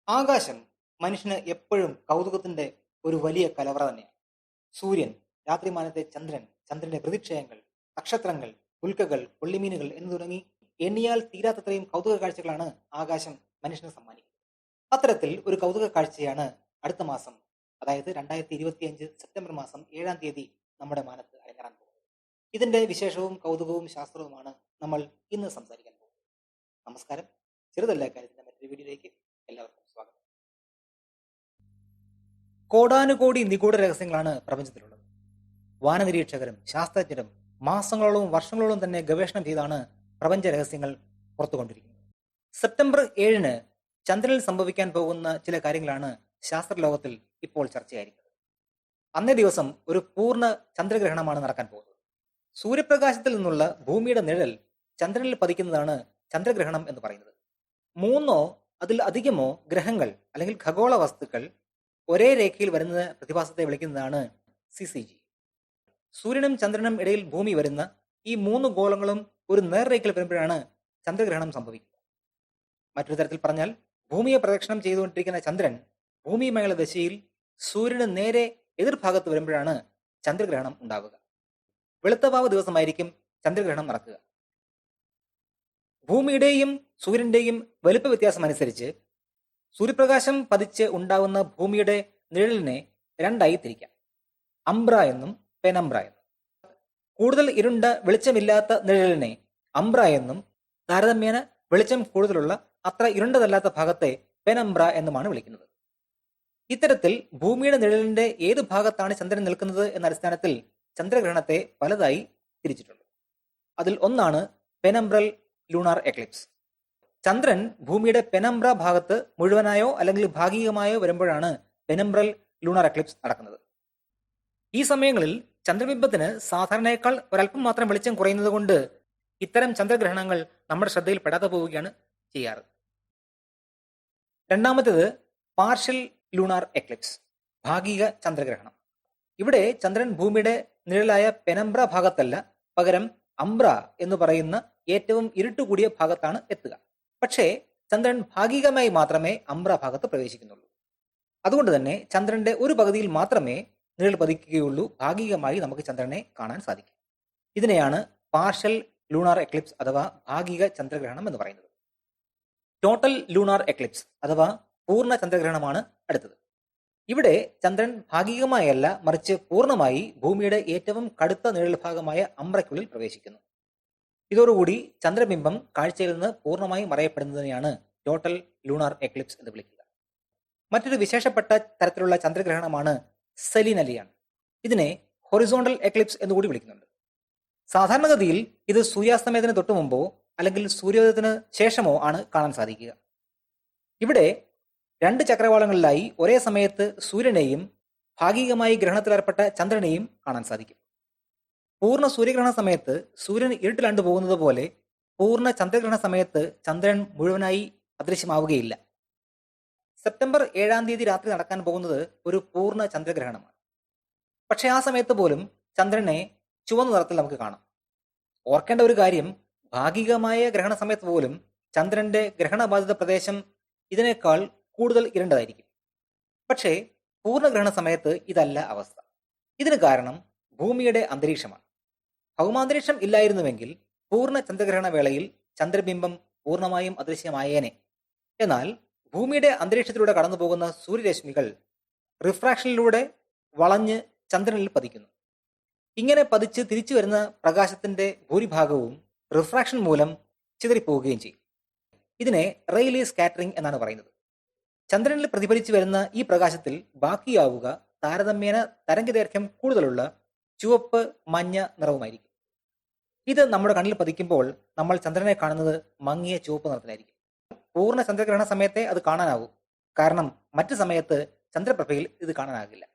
ആകാശം മനുഷ്യന് എപ്പോഴും കൗതുകത്തിന്റെ ഒരു വലിയ കലവറ തന്നെയാണ്. സൂര്യൻ, രാത്രിമാനത്തെ ചന്ദ്രൻ, ചന്ദ്രന്റെ പ്രതിക്ഷയങ്ങൾ, നക്ഷത്രങ്ങൾ, ഉൽക്കകൾ, കൊള്ളിമീനുകൾ എന്ന് തുടങ്ങി എണ്ണിയാൽ തീരാത്തത്രയും കൗതുക കാഴ്ചകളാണ് ആകാശം മനുഷ്യന് സമ്മാനിക്കുന്നത്. അത്തരത്തിൽ ഒരു കൗതുക കാഴ്ചയാണ് അടുത്ത മാസം, അതായത് 2025 സെപ്റ്റംബർ മാസം 7-ാം തീയതി നമ്മുടെ മാനത്ത് അരങ്ങേറാൻ പോകുന്നത്. ഇതിന്റെ വിശേഷവും കൗതുകവും ശാസ്ത്രവുമാണ് നമ്മൾ ഇന്ന് സംസാരിക്കാൻ പോകുന്നത്. നമസ്കാരം. ചെറുതല്ല കാര്യത്തിന്റെ മറ്റൊരു വീഡിയോയിലേക്ക് എല്ലാവർക്കും സ്വാഗതം. കോടാനുകോടി നിഗൂഢ രഹസ്യങ്ങളാണ് പ്രപഞ്ചത്തിലുള്ളത്. വാനനിരീക്ഷകരും ശാസ്ത്രജ്ഞരും മാസങ്ങളോളം വർഷങ്ങളോളം തന്നെ ഗവേഷണം ചെയ്താണ് പ്രപഞ്ച രഹസ്യങ്ങൾ പുറത്തുകൊണ്ടിരിക്കുന്നത്. സെപ്റ്റംബർ 7-ന് ചന്ദ്രനിൽ സംഭവിക്കാൻ പോകുന്ന ചില കാര്യങ്ങളാണ് ശാസ്ത്രലോകത്തിൽ ഇപ്പോൾ ചർച്ചയായിരിക്കുന്നത്. അന്നേ ദിവസം ഒരു പൂർണ്ണ ചന്ദ്രഗ്രഹണമാണ് നടക്കാൻ പോകുന്നത്. സൂര്യപ്രകാശത്തിൽ നിന്നുള്ള ഭൂമിയുടെ നിഴൽ ചന്ദ്രനിൽ പതിക്കുന്നതാണ് ചന്ദ്രഗ്രഹണം എന്ന് പറയുന്നത്. 3 അതിൽ അധികമോ ഗ്രഹങ്ങൾ അല്ലെങ്കിൽ ഖഗോള വസ്തുക്കൾ ഒരേ രേഖയിൽ വരുന്ന പ്രതിഭാസത്തെ വിളിക്കുന്നതാണ് CCG. സൂര്യനും ചന്ദ്രനും ഇടയിൽ ഭൂമി വരുന്ന ഈ 3 ഗോളങ്ങളും ഒരു നേർരേഖയിൽ വരുമ്പോഴാണ് ചന്ദ്രഗ്രഹണം സംഭവിക്കുന്നത്. മറ്റൊരു തരത്തിൽ പറഞ്ഞാൽ, ഭൂമിയെ പ്രദക്ഷിണം ചെയ്തുകൊണ്ടിരിക്കുന്ന ചന്ദ്രൻ ഭൂമിയുമായുള്ള ദശയിൽ സൂര്യന് നേരെ എതിർഭാഗത്ത് വരുമ്പോഴാണ് ചന്ദ്രഗ്രഹണം ഉണ്ടാവുക. വെളുത്തവാവ് ദിവസമായിരിക്കും ചന്ദ്രഗ്രഹണം നടക്കുക. ഭൂമിയുടെയും സൂര്യന്റെയും വലുപ്പ വ്യത്യാസം അനുസരിച്ച് സൂര്യപ്രകാശം പതിച്ച് ഉണ്ടാകുന്ന ഭൂമിയുടെ നിഴലിനെ 2ആയി തിരിക്കാം: അംബ്ര എന്നും പെനംബ്ര എന്നും. കൂടുതൽ ഇരുണ്ട വെളിച്ചമില്ലാത്ത നിഴലിനെ അംബ്ര എന്നും, താരതമ്യേന വെളിച്ചം കൂടുതലുള്ള അത്ര ഇരുണ്ടതല്ലാത്ത ഭാഗത്തെ പെനംബ്ര എന്നുമാണ് വിളിക്കുന്നത്. ഇത്തരത്തിൽ ഭൂമിയുടെ നിഴലിന്റെ ഏത് ഭാഗത്താണ് ചന്ദ്രൻ നിൽക്കുന്നത് എന്ന അടിസ്ഥാനത്തിൽ ചന്ദ്രഗ്രഹണത്തെ പലതായി തിരിച്ചിട്ടുണ്ട്. അതിൽ ഒന്നാണ് പെനംബ്രൽ ലൂണാർ എക്ലിപ്സ്. ചന്ദ്രൻ ഭൂമിയുടെ പെനംബ്ര ഭാഗത്ത് മുഴുവനായോ അല്ലെങ്കിൽ ഭാഗികമായോ വരുമ്പോഴാണ് പെനംബ്രൽ ലൂണാർ എക്ലിപ്സ് നടക്കുന്നത്. ഈ സമയങ്ങളിൽ ചന്ദ്രബിംബത്തിന് സാധാരണയേക്കാൾ ഒരല്പം മാത്രം വെളിച്ചം കുറയുന്നത് കൊണ്ട് ഇത്തരം ചന്ദ്രഗ്രഹണങ്ങൾ നമ്മുടെ ശ്രദ്ധയിൽ പെടാതെ പോവുകയാണ് ചെയ്യാറ്. രണ്ടാമത്തേത് പാർഷ്യൽ ലൂണാർ എക്ലിപ്സ്, ഭാഗിക ചന്ദ്രഗ്രഹണം. ഇവിടെ ചന്ദ്രൻ ഭൂമിയുടെ നിഴലായ പെനംബ്ര ഭാഗത്തല്ല, പകരം അംബ്ര എന്ന് പറയുന്ന ഏറ്റവും ഇരുട്ടുകൂടിയ ഭാഗത്താണ് എത്തുക. പക്ഷേ ചന്ദ്രൻ ഭാഗികമായി മാത്രമേ അംബ്ര ഭാഗത്ത് പ്രവേശിക്കുന്നുള്ളൂ. അതുകൊണ്ട് തന്നെ ചന്ദ്രന്റെ ഒരു പകുതിയിൽ മാത്രമേ നിഴൽ പതിക്കുകയുള്ളൂ. ഭാഗികമായി നമുക്ക് ചന്ദ്രനെ കാണാൻ സാധിക്കും. ഇതിനെയാണ് പാർഷ്യൽ ലൂണാർ എക്ലിപ്സ് അഥവാ ഭാഗിക ചന്ദ്രഗ്രഹണം എന്ന് പറയുന്നത്. ടോട്ടൽ ലൂണാർ എക്ലിപ്സ് അഥവാ പൂർണ്ണ ചന്ദ്രഗ്രഹണമാണ് അടുത്തത്. ഇവിടെ ചന്ദ്രൻ ഭാഗികമായല്ല, മറിച്ച് പൂർണ്ണമായി ഭൂമിയുടെ ഏറ്റവും കടുത്ത നിഴൽ ഭാഗമായ അംബ്രയ്ക്കുള്ളിൽ പ്രവേശിക്കുന്നു. ഇതോടുകൂടി ചന്ദ്രബിംബം കാഴ്ചയിൽ നിന്ന് പൂർണ്ണമായി മറയപ്പെടുന്നതിനെയാണ് ടോട്ടൽ ലൂണാർ എക്ലിപ്സ് എന്ന് വിളിക്കുക. മറ്റൊരു വിശേഷപ്പെട്ട തരത്തിലുള്ള ചന്ദ്രഗ്രഹണമാണ് സെലിനലിയാണ്. ഇതിനെ ഹൊറിസോണ്ടൽ എക്ലിപ്സ് എന്നുകൂടി വിളിക്കുന്നുണ്ട്. സാധാരണഗതിയിൽ ഇത് സൂര്യാസ്തമയത്തിന് തൊട്ടു മുമ്പോ അല്ലെങ്കിൽ സൂര്യോദയത്തിന് ശേഷമോ ആണ് കാണാൻ സാധിക്കുക. ഇവിടെ 2 ചക്രവാളങ്ങളിലായി ഒരേ സമയത്ത് സൂര്യനെയും ഭാഗികമായി ഗ്രഹണത്തിലേർപ്പെട്ട ചന്ദ്രനെയും കാണാൻ സാധിക്കും. പൂർണ്ണ സൂര്യഗ്രഹണ സമയത്ത് സൂര്യൻ ഇരുട്ടിലാണ്ടു പോകുന്നത് പോലെ പൂർണ്ണ ചന്ദ്രഗ്രഹണ സമയത്ത് ചന്ദ്രൻ മുഴുവനായി അദൃശ്യമാവുകയില്ല. സെപ്റ്റംബർ 7-ാം തീയതി രാത്രി നടക്കാൻ പോകുന്നത് ഒരു പൂർണ്ണ ചന്ദ്രഗ്രഹണമാണ്. പക്ഷെ ആ സമയത്ത് പോലും ചന്ദ്രനെ ചുവന്ന നിറത്തിൽ നമുക്ക് കാണാം. ഓർക്കേണ്ട ഒരു കാര്യം, ഭാഗികമായ ഗ്രഹണ സമയത്ത് പോലും ചന്ദ്രന്റെ ഗ്രഹണബാധിത പ്രദേശം ഇതിനേക്കാൾ കൂടുതൽ ഇരുണ്ടതായിരിക്കും. പക്ഷേ പൂർണ്ണഗ്രഹണ സമയത്ത് ഇതല്ല അവസ്ഥ. ഇതിന് കാരണം ഭൂമിയുടെ അന്തരീക്ഷമാണ്. ഭൗമാന്തരീക്ഷം ഇല്ലായിരുന്നുവെങ്കിൽ പൂർണ്ണ ചന്ദ്രഗ്രഹണ വേളയിൽ ചന്ദ്രബിംബം പൂർണ്ണമായും അദൃശ്യമായേനെ. എന്നാൽ ഭൂമിയുടെ അന്തരീക്ഷത്തിലൂടെ കടന്നു പോകുന്ന സൂര്യരശ്മികൾ റിഫ്രാക്ഷനിലൂടെ വളഞ്ഞ് ചന്ദ്രനിൽ പതിക്കുന്നു. ഇങ്ങനെ പതിച്ച് തിരിച്ചു വരുന്ന പ്രകാശത്തിന്റെ ഭൂരിഭാഗവും റിഫ്രാക്ഷൻ മൂലം ചിതറിപ്പോവുകയും ചെയ്യും. ഇതിനെ റെയ്ലി സ്കാറ്ററിംഗ് എന്നാണ് പറയുന്നത്. ചന്ദ്രനിൽ പ്രതിഫലിച്ചു വരുന്ന ഈ പ്രകാശത്തിൽ ബാക്കിയാവുക താരതമ്യേന തരംഗദൈർഘ്യം കൂടുതലുള്ള ചുവപ്പ് മഞ്ഞ നിറവുമായിരിക്കും. ഇത് നമ്മുടെ കണ്ണിൽ പതിക്കുമ്പോൾ നമ്മൾ ചന്ദ്രനെ കാണുന്നത് മങ്ങിയ ചുവപ്പ് നിറത്തിലായിരിക്കും. പൂർണ്ണ ചന്ദ്രഗ്രഹണ സമയത്തെ അത് കാണാനാവൂ, കാരണം മറ്റു സമയത്ത് ചന്ദ്രപ്രഭയിൽ ഇത് കാണാനാകില്ല.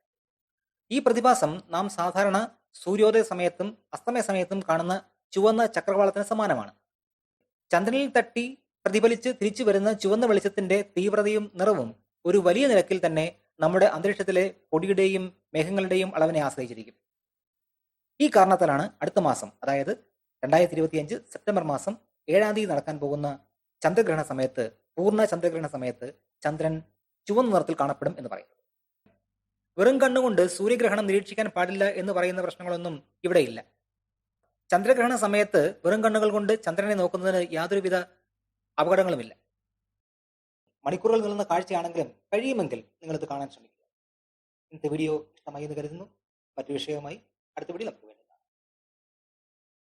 ഈ പ്രതിഭാസം നാം സാധാരണ സൂര്യോദയ സമയത്തും അസ്തമയ സമയത്തും കാണുന്ന ചുവന്ന ചക്രവാളത്തിന് സമാനമാണ്. ചന്ദ്രനിൽ തട്ടി പ്രതിഫലിച്ച് തിരിച്ചു വരുന്ന ചുവന്ന വെളിച്ചത്തിന്റെ തീവ്രതയും നിറവും ഒരു വലിയ നിരക്കിൽ തന്നെ നമ്മുടെ അന്തരീക്ഷത്തിലെ പൊടിയുടെയും മേഘങ്ങളുടെയും അളവിനെ ആശ്രയിച്ചിരിക്കും. ഈ കാരണത്താലാണ് അടുത്ത മാസം, അതായത് 2025 സെപ്റ്റംബർ മാസം 7-ാം തീയതി നടക്കാൻ പോകുന്ന ചന്ദ്രഗ്രഹണ സമയത്ത്, പൂർണ്ണ ചന്ദ്രഗ്രഹണ സമയത്ത് ചന്ദ്രൻ ചുവന്ന നിറത്തിൽ കാണപ്പെടും എന്ന് പറയുന്നത്. വെറും കണ്ണുകൊണ്ട് സൂര്യഗ്രഹണം നിരീക്ഷിക്കാൻ പാടില്ല എന്ന് പറയുന്ന പ്രശ്നങ്ങളൊന്നും ഇവിടെയില്ല. ചന്ദ്രഗ്രഹണ സമയത്ത് വെറും കണ്ണുകൾ കൊണ്ട് ചന്ദ്രനെ നോക്കുന്നതിന് യാതൊരുവിധ അപകടങ്ങളുമില്ല. മണിക്കൂറുകൾ നീളുന്ന കാഴ്ചയാണെങ്കിലും കഴിയുമെങ്കിൽ നിങ്ങളിത് കാണാൻ ശ്രമിക്കുക. ഇന്നത്തെ വീഡിയോ ഇഷ്ടമായി എന്ന് കരുതുന്നു. മറ്റു വിഷയവുമായി അടുത്ത വീഡിയോ നമുക്ക്